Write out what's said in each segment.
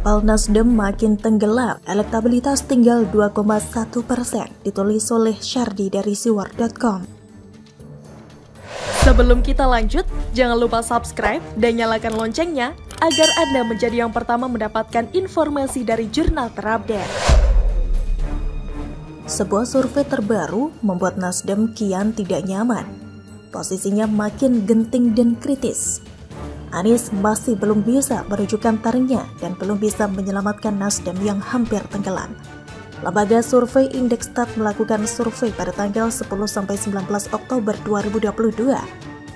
Kapal Nasdem makin tenggelam, elektabilitas tinggal 2,1%, ditulis oleh Syardi dari siwar.com. Sebelum kita lanjut, jangan lupa subscribe dan nyalakan loncengnya agar Anda menjadi yang pertama mendapatkan informasi dari jurnal terupdate. Sebuah survei terbaru membuat Nasdem kian tidak nyaman. Posisinya makin genting dan kritis. Anies masih belum bisa menunjukkan taringnya dan belum bisa menyelamatkan Nasdem yang hampir tenggelam. Lembaga survei Indekstat melakukan survei pada tanggal 10-19 Oktober 2022.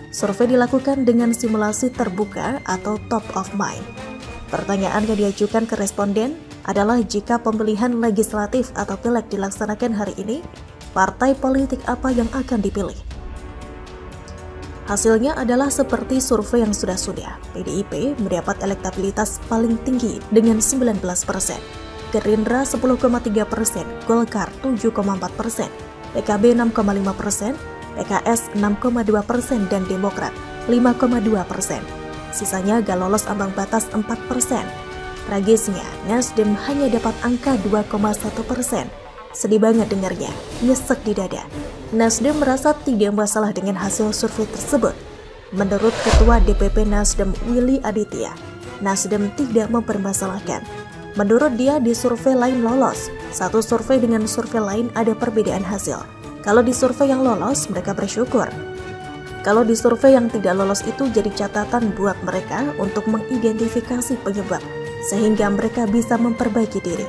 Survei dilakukan dengan simulasi terbuka atau top of mind. Pertanyaan yang diajukan ke responden adalah jika pemilihan legislatif atau pileg dilaksanakan hari ini, partai politik apa yang akan dipilih? Hasilnya adalah seperti survei yang sudah-sudah. PDIP mendapat elektabilitas paling tinggi dengan 19%, Gerindra 10,3%, Golkar 7,4%, PKB 6,5%, PKS 6,2% dan Demokrat 5,2%. Sisanya gak lolos ambang batas 4%. Tragisnya, Nasdem hanya dapat angka 2,1%. Sedih banget dengarnya, nyesek di dada. Nasdem merasa tidak masalah dengan hasil survei tersebut. Menurut Ketua DPP Nasdem Willy Aditya, Nasdem tidak mempermasalahkan. Menurut dia di survei lain lolos, satu survei dengan survei lain ada perbedaan hasil. Kalau di survei yang lolos, mereka bersyukur. Kalau di survei yang tidak lolos itu jadi catatan buat mereka untuk mengidentifikasi penyebab, sehingga mereka bisa memperbaiki diri.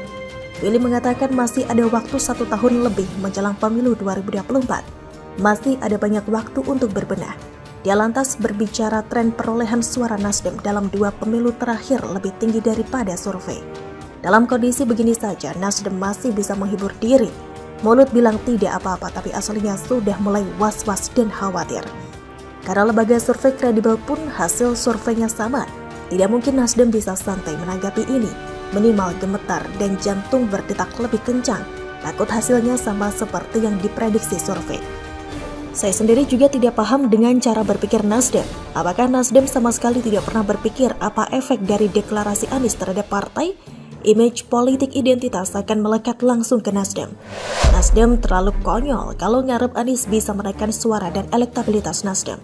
Willy mengatakan masih ada waktu 1 tahun lebih menjelang pemilu 2024. Masih ada banyak waktu untuk berbenah. Dia lantas berbicara tren perolehan suara Nasdem dalam 2 pemilu terakhir lebih tinggi daripada survei. Dalam kondisi begini saja, Nasdem masih bisa menghibur diri. Mulut bilang tidak apa-apa, tapi aslinya sudah mulai was-was dan khawatir. Karena lembaga survei kredibel pun hasil surveinya sama. Tidak mungkin Nasdem bisa santai menanggapi ini. Minimal gemetar dan jantung berdetak lebih kencang. Takut hasilnya sama seperti yang diprediksi survei. Saya sendiri juga tidak paham dengan cara berpikir Nasdem. Apakah Nasdem sama sekali tidak pernah berpikir apa efek dari deklarasi Anies terhadap partai? Image politik identitas akan melekat langsung ke Nasdem. Nasdem terlalu konyol kalau ngarep Anies bisa menaikkan suara dan elektabilitas Nasdem.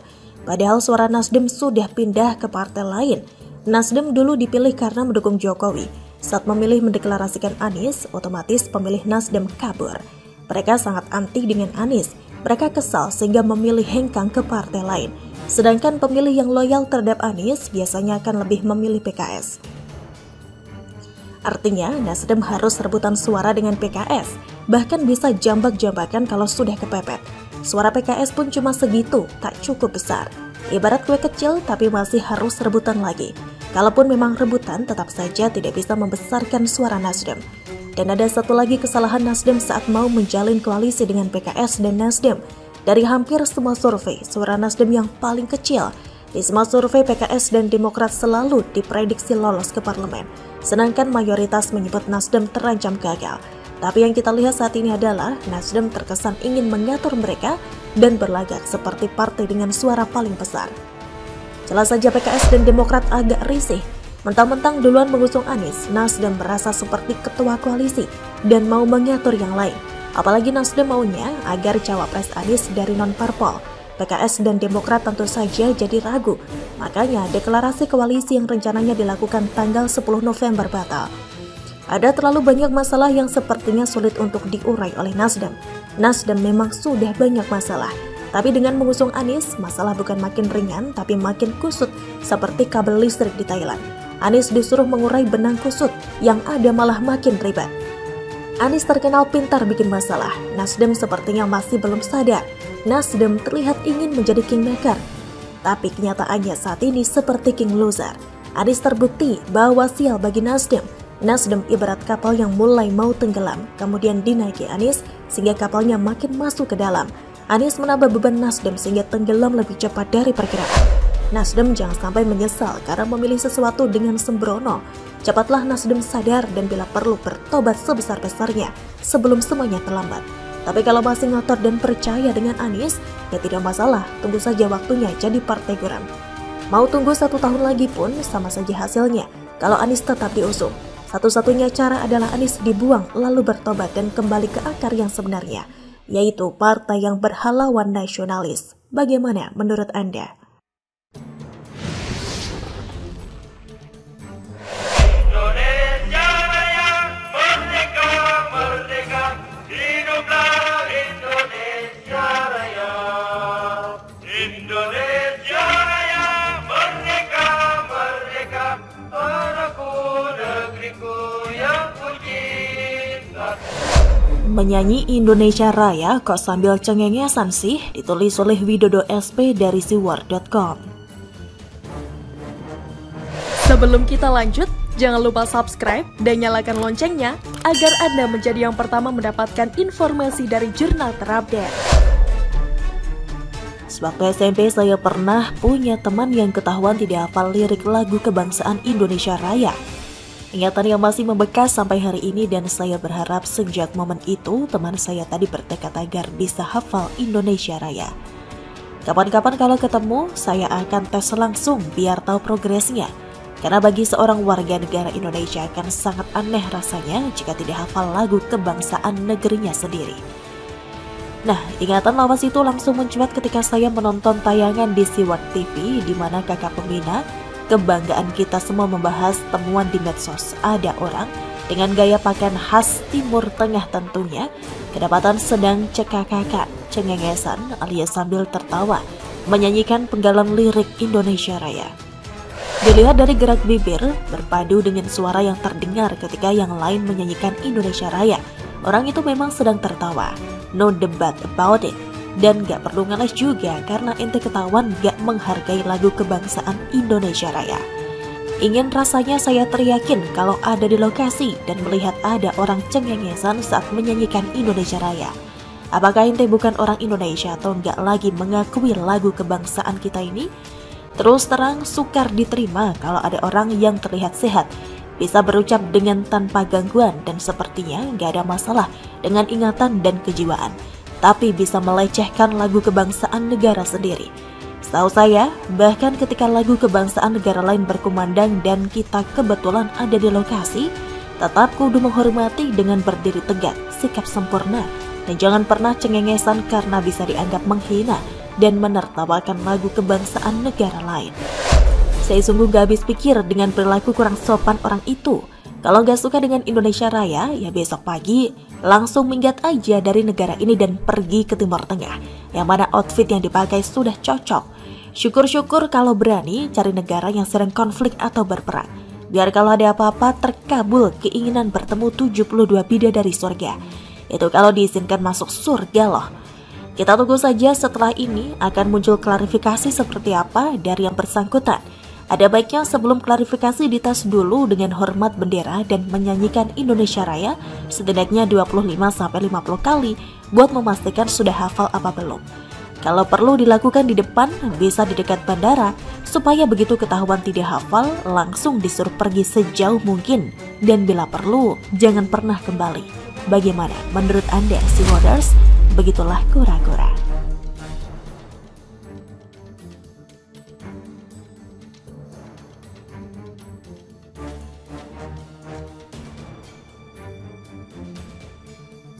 Padahal suara Nasdem sudah pindah ke partai lain. Nasdem dulu dipilih karena mendukung Jokowi. Saat memilih mendeklarasikan Anies, otomatis pemilih Nasdem kabur. Mereka sangat anti dengan Anies. Mereka kesal sehingga memilih hengkang ke partai lain. Sedangkan pemilih yang loyal terhadap Anies biasanya akan lebih memilih PKS. Artinya, Nasdem harus rebutan suara dengan PKS. Bahkan bisa jambak-jambakan kalau sudah kepepet. Suara PKS pun cuma segitu, tak cukup besar. Ibarat kue kecil tapi masih harus rebutan lagi. Kalaupun memang rebutan, tetap saja tidak bisa membesarkan suara Nasdem. Dan ada satu lagi kesalahan Nasdem saat mau menjalin koalisi dengan PKS dan Nasdem. Dari hampir semua survei, suara Nasdem yang paling kecil. Di semua survei PKS dan Demokrat selalu diprediksi lolos ke parlemen. Sedangkan mayoritas menyebut Nasdem terancam gagal. Tapi yang kita lihat saat ini adalah Nasdem terkesan ingin mengatur mereka dan berlagak seperti partai dengan suara paling besar. Jelas saja PKS dan Demokrat agak risih. Mentang-mentang duluan mengusung Anies, Nasdem merasa seperti ketua koalisi dan mau mengatur yang lain. Apalagi Nasdem maunya agar cawapres Anies dari non-parpol. PKS dan Demokrat tentu saja jadi ragu. Makanya deklarasi koalisi yang rencananya dilakukan tanggal 10 November batal. Ada terlalu banyak masalah yang sepertinya sulit untuk diurai oleh Nasdem. Nasdem memang sudah banyak masalah. Tapi dengan mengusung Anies, masalah bukan makin ringan, tapi makin kusut, seperti kabel listrik di Thailand. Anies disuruh mengurai benang kusut, yang ada malah makin ribet. Anies terkenal pintar bikin masalah, Nasdem sepertinya masih belum sadar. Nasdem terlihat ingin menjadi kingmaker, tapi kenyataannya saat ini seperti king loser. Anies terbukti bahwa sial bagi Nasdem. Nasdem ibarat kapal yang mulai mau tenggelam, kemudian dinaiki Anies, sehingga kapalnya makin masuk ke dalam. Anies menambah beban Nasdem sehingga tenggelam lebih cepat dari perkiraan. Nasdem jangan sampai menyesal karena memilih sesuatu dengan sembrono. Cepatlah Nasdem sadar dan bila perlu bertobat sebesar-besarnya sebelum semuanya terlambat. Tapi kalau masih ngotot dan percaya dengan Anies, ya tidak masalah, tunggu saja waktunya jadi partai geram. Mau tunggu 1 tahun lagi pun sama saja hasilnya kalau Anies tetap diusung. Satu-satunya cara adalah Anies dibuang lalu bertobat dan kembali ke akar yang sebenarnya, yaitu partai yang berhalauan nasionalis. Bagaimana menurut Anda? Menyanyi Indonesia Raya kok sambil cengengesan sih? Ditulis oleh Widodo SP dari siwar.com. Sebelum kita lanjut, jangan lupa subscribe dan nyalakan loncengnya agar Anda menjadi yang pertama mendapatkan informasi dari jurnal terupdate. Sewaktu SMP saya pernah punya teman yang ketahuan tidak hafal lirik lagu kebangsaan Indonesia Raya. Ingatan yang masih membekas sampai hari ini dan saya berharap sejak momen itu teman saya tadi bertekad agar bisa hafal Indonesia Raya. Kapan-kapan kalau ketemu saya akan tes langsung biar tahu progresnya. Karena bagi seorang warga negara Indonesia akan sangat aneh rasanya jika tidak hafal lagu kebangsaan negerinya sendiri. Nah, ingatan lawas itu langsung mencuat ketika saya menonton tayangan di Siwar TV di mana kakak pembina kebanggaan kita semua membahas temuan di medsos. Ada orang dengan gaya pakaian khas Timur Tengah tentunya kedapatan sedang cekakakan, cengengesan alias sambil tertawa menyanyikan penggalan lirik Indonesia Raya. Dilihat dari gerak bibir berpadu dengan suara yang terdengar ketika yang lain menyanyikan Indonesia Raya, orang itu memang sedang tertawa. No debat about it. Dan gak perlu ngeles juga karena ente ketahuan gak menghargai lagu kebangsaan Indonesia Raya. Ingin rasanya saya teriakin kalau ada di lokasi dan melihat ada orang cengengesan saat menyanyikan Indonesia Raya. Apakah ente bukan orang Indonesia atau gak lagi mengakui lagu kebangsaan kita ini? Terus terang sukar diterima kalau ada orang yang terlihat sehat, bisa berucap dengan tanpa gangguan dan sepertinya gak ada masalah dengan ingatan dan kejiwaan, tapi bisa melecehkan lagu kebangsaan negara sendiri. Setahu saya, bahkan ketika lagu kebangsaan negara lain berkumandang dan kita kebetulan ada di lokasi, tetap kudu menghormati dengan berdiri tegak, sikap sempurna, dan jangan pernah cengengesan karena bisa dianggap menghina dan menertawakan lagu kebangsaan negara lain. Saya sungguh gak habis pikir dengan perilaku kurang sopan orang itu. Kalau gak suka dengan Indonesia Raya, ya besok pagi langsung minggat aja dari negara ini dan pergi ke Timur Tengah, yang mana outfit yang dipakai sudah cocok. Syukur-syukur kalau berani cari negara yang sedang konflik atau berperang, biar kalau ada apa-apa terkabul keinginan bertemu 72 bidadari surga. Itu kalau diizinkan masuk surga loh. Kita tunggu saja setelah ini akan muncul klarifikasi seperti apa dari yang bersangkutan. Ada baiknya sebelum klarifikasi dites dulu dengan hormat bendera dan menyanyikan Indonesia Raya setidaknya 25-50 kali buat memastikan sudah hafal apa belum. Kalau perlu dilakukan di depan, bisa di dekat bandara, supaya begitu ketahuan tidak hafal langsung disuruh pergi sejauh mungkin dan bila perlu jangan pernah kembali. Bagaimana menurut Anda, Siwarders? Begitulah kura-kura.